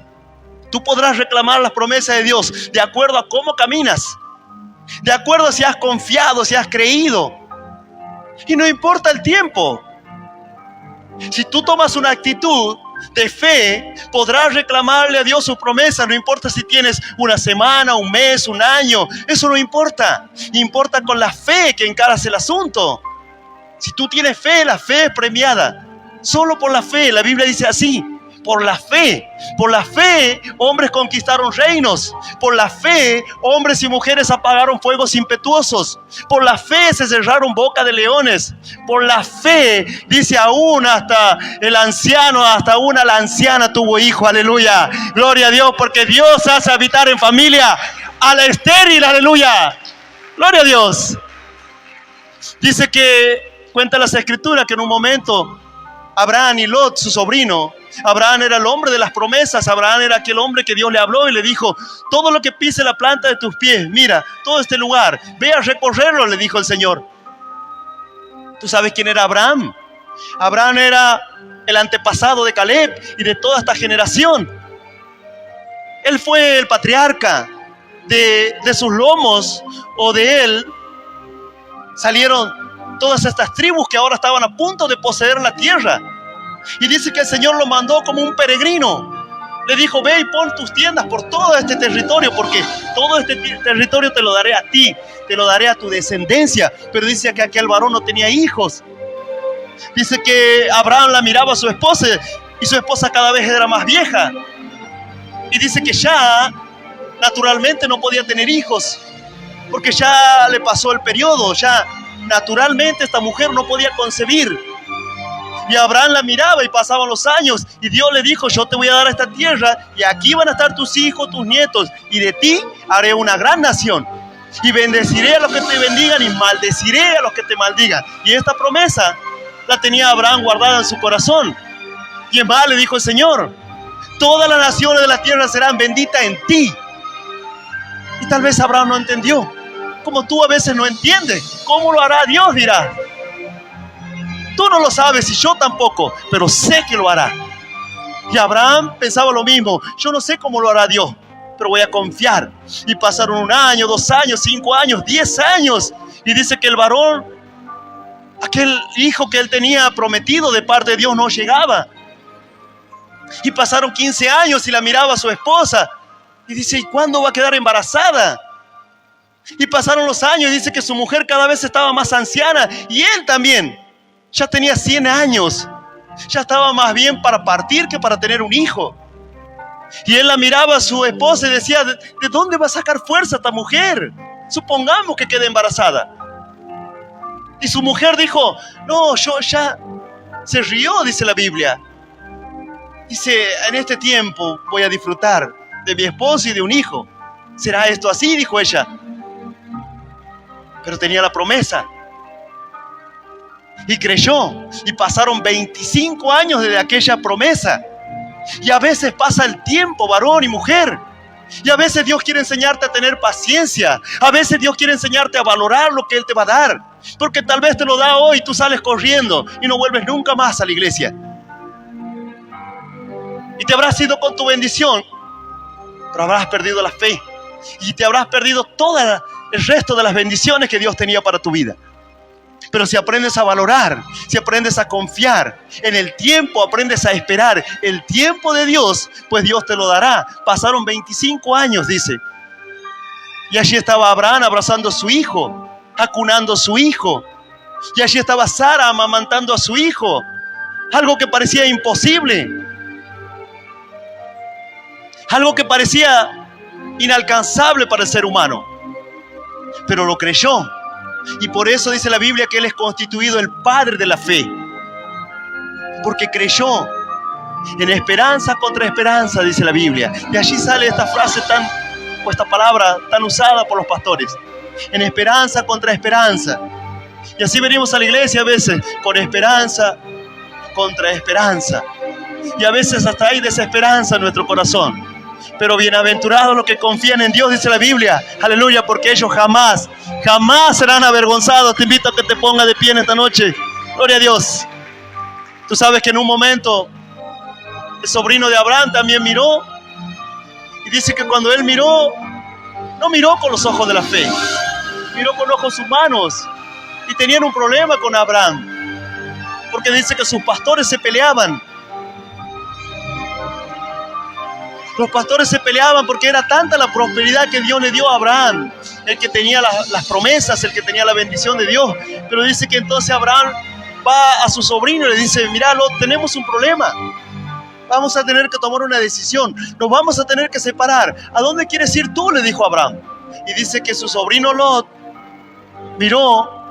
Tú podrás reclamar las promesas de Dios de acuerdo a cómo caminas, de acuerdo a si has confiado, si has creído. Y no importa el tiempo. Si tú tomas una actitud de fe, podrás reclamarle a Dios sus promesas. No importa si tienes una semana, un mes, un año. Eso no importa. Importa con la fe que encaras el asunto. Si tú tienes fe, la fe es premiada. Solo por la fe. La Biblia dice así. Por la fe, hombres conquistaron reinos. Por la fe, hombres y mujeres apagaron fuegos impetuosos. Por la fe se cerraron bocas de leones. Por la fe, dice aún hasta el anciano, hasta una la anciana tuvo hijo, aleluya. Gloria a Dios, porque Dios hace habitar en familia a la estéril, aleluya. Gloria a Dios. Dice que, cuenta las escrituras, que en un momento Abraham y Lot, su sobrino, Abraham era el hombre de las promesas. Abraham era aquel hombre que Dios le habló y le dijo, todo lo que pise la planta de tus pies, mira, todo este lugar, ve a recorrerlo, le dijo el Señor. ¿Tú sabes quién era Abraham? Abraham era el antepasado de Caleb y de toda esta generación. Él fue el patriarca. De sus lomos o de él salieron todas estas tribus que ahora estaban a punto de poseer la tierra. Y dice que el Señor lo mandó como un peregrino. Le dijo, ve y pon tus tiendas por todo este territorio, porque todo este territorio te lo daré a ti, te lo daré a tu descendencia. Pero dice que aquel varón no tenía hijos. Dice que Abraham la miraba a su esposa y su esposa cada vez era más vieja. Y dice que ya naturalmente no podía tener hijos, porque ya le pasó el periodo, ya naturalmente esta mujer no podía concebir. Y Abraham la miraba y pasaban los años y Dios le dijo, yo te voy a dar esta tierra y aquí van a estar tus hijos, tus nietos, y de ti haré una gran nación. Y bendeciré a los que te bendigan y maldeciré a los que te maldigan. Y esta promesa la tenía Abraham guardada en su corazón. Y en más le dijo el Señor, todas las naciones de la tierra serán benditas en ti. Y tal vez Abraham no entendió, como tú a veces no entiendes. ¿Cómo lo hará Dios? Dirá. Tú no lo sabes y yo tampoco, pero sé que lo hará. Y Abraham pensaba lo mismo. Yo no sé cómo lo hará Dios, pero voy a confiar. Y pasaron 1 año, 2 años, 5 años, 10 años. Y dice que el varón, aquel hijo que él tenía prometido de parte de Dios, no llegaba. Y pasaron 15 años y la miraba a su esposa. Y dice, ¿y cuándo va a quedar embarazada? Y pasaron los años y dice que su mujer cada vez estaba más anciana. Y él también. Ya tenía 100 años. Ya estaba más bien para partir que para tener un hijo. Y él la miraba a su esposa y decía, ¿de dónde va a sacar fuerza esta mujer? Supongamos que quede embarazada. Y su mujer dijo, no, yo ya... Se rió, dice la Biblia. Dice, en este tiempo voy a disfrutar de mi esposo y de un hijo. ¿Será esto así? Dijo ella. Pero tenía la promesa. Y creyó. Y pasaron 25 años desde aquella promesa. Y a veces pasa el tiempo, varón y mujer. Y a veces Dios quiere enseñarte a tener paciencia. A veces Dios quiere enseñarte a valorar lo que Él te va a dar. Porque tal vez te lo da hoy y tú sales corriendo y no vuelves nunca más a la iglesia. Y te habrás ido con tu bendición, pero habrás perdido la fe. Y te habrás perdido todo el resto de las bendiciones que Dios tenía para tu vida. Pero si aprendes a valorar, si aprendes a confiar, en el tiempo aprendes a esperar el tiempo de Dios, pues Dios te lo dará. Pasaron 25 años, dice. Y allí estaba Abraham abrazando a su hijo, acunando a su hijo. Y allí estaba Sara amamantando a su hijo. Algo que parecía imposible. Algo que parecía inalcanzable para el ser humano. Pero lo creyó. Y por eso dice la Biblia que Él es constituido el padre de la fe. Porque creyó en esperanza contra esperanza, dice la Biblia. Y allí sale esta frase o esta palabra tan usada por los pastores. En esperanza contra esperanza. Y así venimos a la iglesia a veces, con esperanza contra esperanza. Y a veces hasta hay desesperanza en nuestro corazón. Pero bienaventurados los que confían en Dios, dice la Biblia. Aleluya, porque ellos jamás serán avergonzados. Te invito a que te pongas de pie en esta noche. Gloria a Dios. Tú sabes que en un momento el sobrino de Abraham también miró. Y dice que cuando él miró, no miró con los ojos de la fe. Miró con ojos humanos. Y tenían un problema con Abraham. Porque dice que sus pastores se peleaban. Los pastores se peleaban porque era tanta la prosperidad que Dios le dio a Abraham. El que tenía las promesas, el que tenía la bendición de Dios. Pero dice que entonces Abraham va a su sobrino y le dice, mira, tenemos un problema. Vamos a tener que tomar una decisión. Nos vamos a tener que separar. ¿A dónde quieres ir tú? Le dijo Abraham. Y dice que su sobrino Lot miró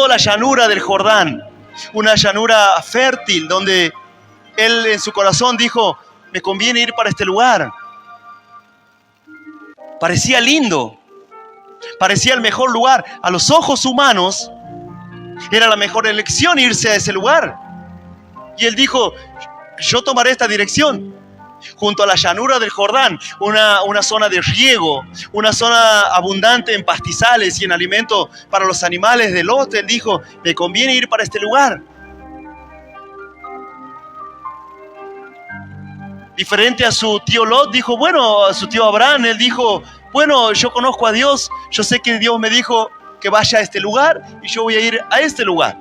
la llanura del Jordán. Una llanura fértil donde él en su corazón dijo, me conviene ir para este lugar. Parecía lindo, parecía el mejor lugar. A los ojos humanos era la mejor elección irse a ese lugar. Y él dijo, yo tomaré esta dirección. Junto a la llanura del Jordán, una zona de riego, una zona abundante en pastizales y en alimento para los animales de Lot. Él dijo, me conviene ir para este lugar. Diferente a su tío Lot, dijo, bueno, a su tío Abraham, él dijo, bueno, yo conozco a Dios, yo sé que Dios me dijo que vaya a este lugar y yo voy a ir a este lugar.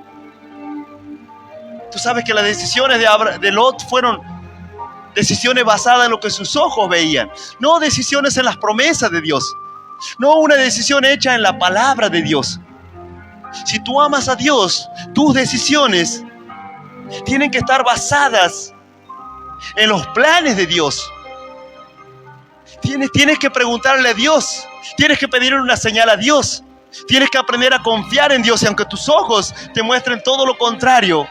Tú sabes que las decisiones de Lot fueron decisiones basadas en lo que sus ojos veían, no decisiones en las promesas de Dios, no una decisión hecha en la palabra de Dios. Si tú amas a Dios, tus decisiones tienen que estar basadas en los planes de Dios. Tienes que preguntarle a Dios, tienes que pedirle una señal a Dios, tienes que aprender a confiar en Dios, y aunque tus ojos te muestren todo lo contrario,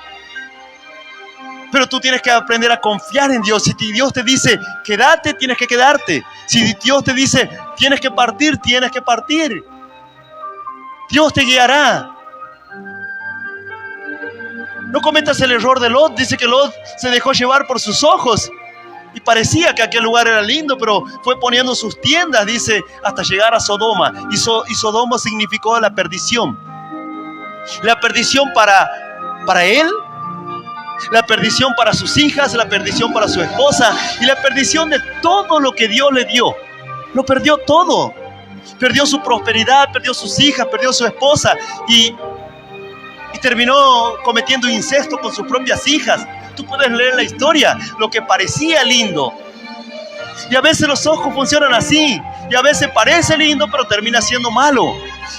pero tú tienes que aprender a confiar en Dios. Si Dios te dice, quédate, tienes que quedarte. Si Dios te dice, tienes que partir, tienes que partir. Dios te guiará. No cometas el error de Lot. Dice que Lot se dejó llevar por sus ojos y parecía que aquel lugar era lindo, pero fue poniendo sus tiendas, dice, hasta llegar a Sodoma. Y Sodoma significó la perdición. La perdición para él, la perdición para sus hijas, la perdición para su esposa y la perdición de todo lo que Dios le dio. Lo perdió todo. Perdió su prosperidad, perdió sus hijas, perdió su esposa y terminó cometiendo incesto con sus propias hijas. Tú puedes leer la historia, lo que parecía lindo. Y a veces los ojos funcionan así. Y a veces parece lindo, pero termina siendo malo.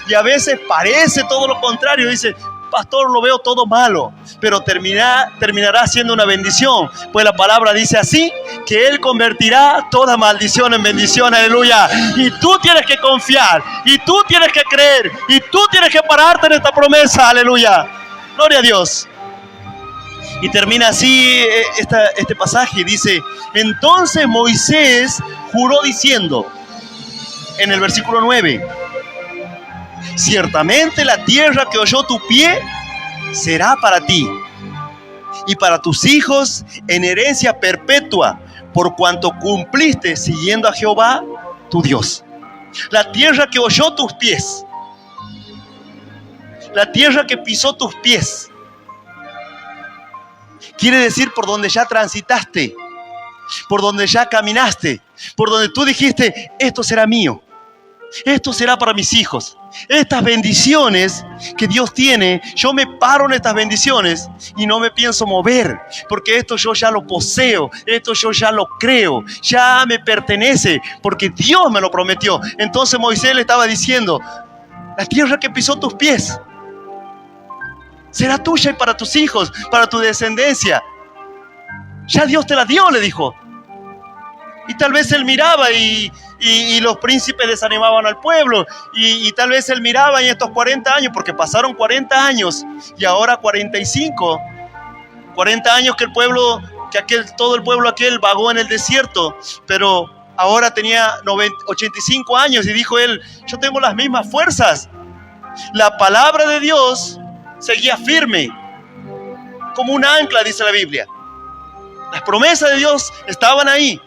Y a veces parece todo lo contrario. Dice, pastor, lo veo todo malo, pero terminará siendo una bendición, pues la palabra dice así, que Él convertirá toda maldición en bendición, aleluya. Y tú tienes que confiar, y tú tienes que creer, y tú tienes que pararte en esta promesa, aleluya, gloria a Dios. Y termina así este pasaje, dice, entonces Moisés juró diciendo, en el versículo 9, ciertamente la tierra que oyó tu pie será para ti y para tus hijos en herencia perpetua, por cuanto cumpliste siguiendo a Jehová tu Dios. La tierra que oyó tus pies, la tierra que pisó tus pies, quiere decir por donde ya transitaste, por donde ya caminaste, por donde tú dijiste, esto será mío. Esto será para mis hijos. Estas bendiciones que Dios tiene, yo me paro en estas bendiciones y no me pienso mover, porque esto yo ya lo poseo, esto yo ya lo creo, ya me pertenece, porque Dios me lo prometió. Entonces Moisés le estaba diciendo, la tierra que pisó tus pies será tuya y para tus hijos, para tu descendencia. Ya Dios te la dio, le dijo. Y tal vez él miraba y los príncipes desanimaban al pueblo. Y tal vez él miraba en estos 40 años, porque pasaron 40 años y ahora 45. 40 años que todo el pueblo aquel vagó en el desierto, pero ahora tenía 85 años y dijo él, yo tengo las mismas fuerzas. La palabra de Dios seguía firme, como un ancla, dice la Biblia. Las promesas de Dios estaban ahí.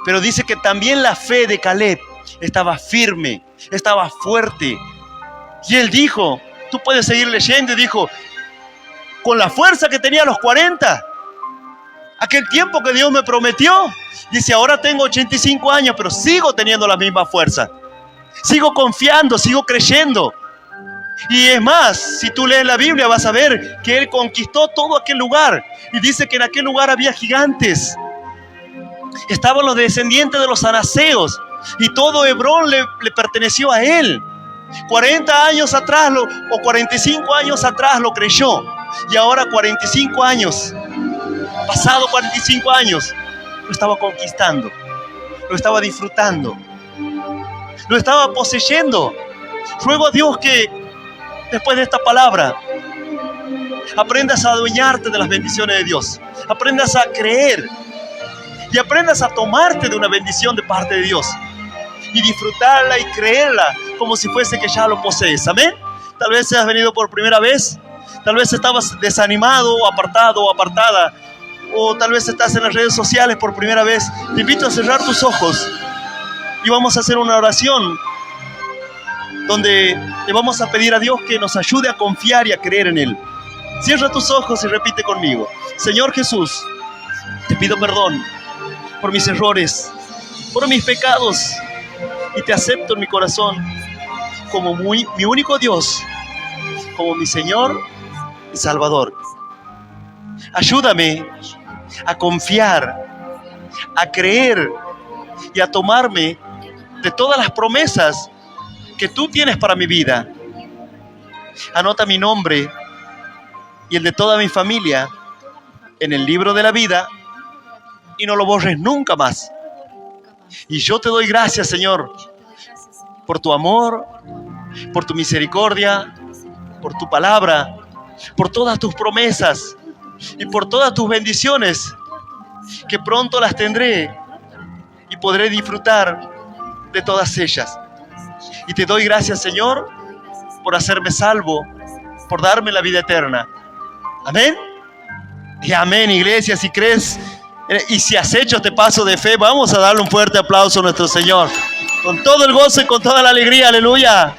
Pero dice que también la fe de Caleb estaba firme, estaba fuerte. Y él dijo, tú puedes seguir leyendo, y dijo, con la fuerza que tenía a los 40, aquel tiempo que Dios me prometió, dice, ahora tengo 85 años, pero sigo teniendo la misma fuerza. Sigo confiando, sigo creyendo. Y es más, si tú lees la Biblia vas a ver que él conquistó todo aquel lugar. Y dice que en aquel lugar había gigantes. Estaban los descendientes de los anaseos y todo Hebrón le perteneció a él. 40 años atrás o 45 años atrás lo creyó, y ahora 45 años, pasado 45 años, lo estaba conquistando, lo estaba disfrutando, lo estaba poseyendo. Ruego a Dios que después de esta palabra aprendas a adueñarte de las bendiciones de Dios, aprendas a creer y aprendas a tomarte de una bendición de parte de Dios y disfrutarla y creerla como si fuese que ya lo posees. Amén. Tal vez has venido por primera vez, tal vez estabas desanimado o apartado o apartada, o tal vez estás en las redes sociales por primera vez. Te invito a cerrar tus ojos y vamos a hacer una oración donde le vamos a pedir a Dios que nos ayude a confiar y a creer en Él. Cierra tus ojos y repite conmigo. Señor Jesús, te pido perdón por mis errores, por mis pecados, y te acepto en mi corazón como mi único Dios, como mi Señor y Salvador. Ayúdame a confiar, a creer y a tomarme de todas las promesas que tú tienes para mi vida. Anota mi nombre y el de toda mi familia en el libro de la vida y no lo borres nunca más. Y yo te doy gracias, Señor, por tu amor, por tu misericordia, por tu palabra, por todas tus promesas y por todas tus bendiciones, que pronto las tendré y podré disfrutar de todas ellas. Y te doy gracias, Señor, por hacerme salvo, por darme la vida eterna. Amén. Y amén, iglesia. Si crees y si has hecho este paso de fe, vamos a darle un fuerte aplauso a nuestro Señor. Con todo el gozo y con toda la alegría. Aleluya.